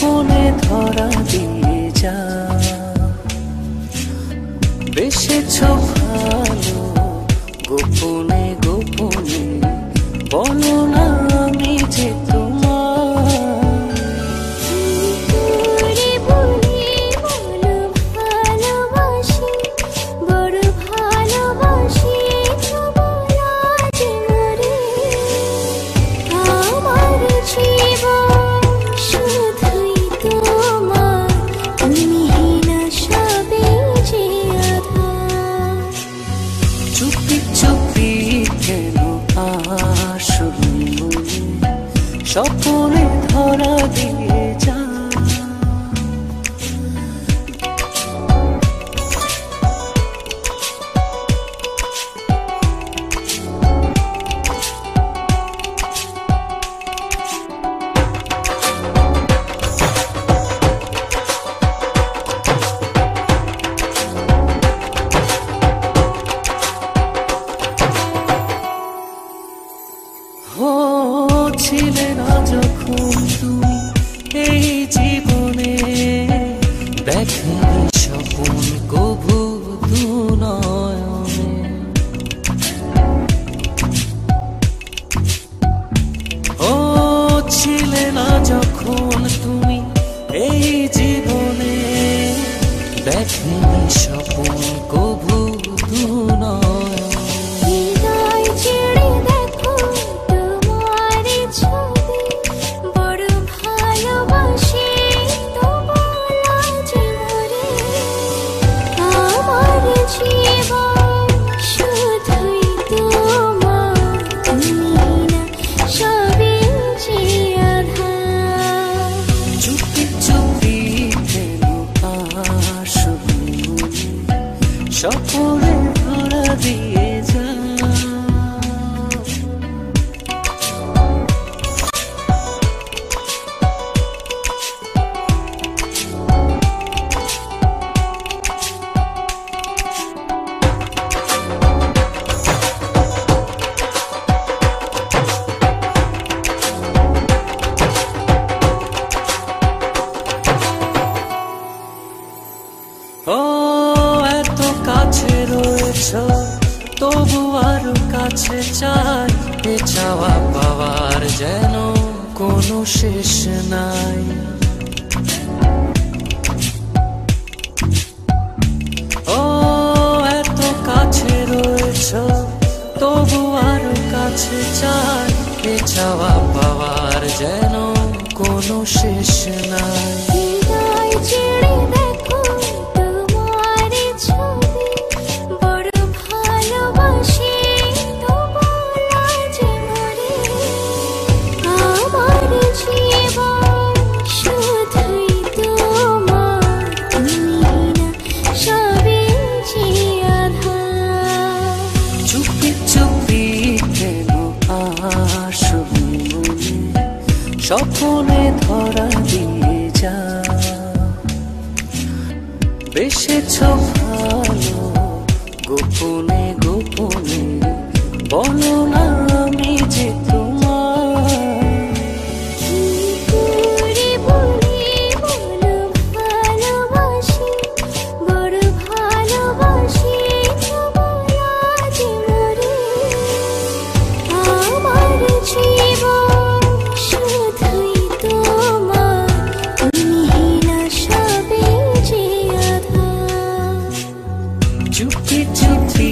স্বপনে ধরা দিয়ে যা বেসেছ ভালো গোপনে গোপনে বলো না আমি যে চুপি চুপি কেন আসবি স্বপনে ধরা দিয়ে যা ছিলে না যখন তুমি এই জীবনে দেখেনি স্বপন কভু দু নয়নে ছিলে না যখন তুমি এই জীবনে দেখেনি স্বপন কভু দু নয়নে স্বপনে ধরা দিয়ে যা এত কাছে রয়েছ তবু আরো কাছে চাই এ চাওয়া পাওয়ার যেন কোনো শেষ নাই এত কাছে রয়েছ তবু আরো কাছে চাই এ চাওয়া পাওয়ার যেন কোনো শেষ নাই চুপি চুপি কেন আসবি স্বপনে ধরা দিয়ে যা বেসেছ ভালো গোপনে গোপনে বলো না আমি যে চুপি চুপি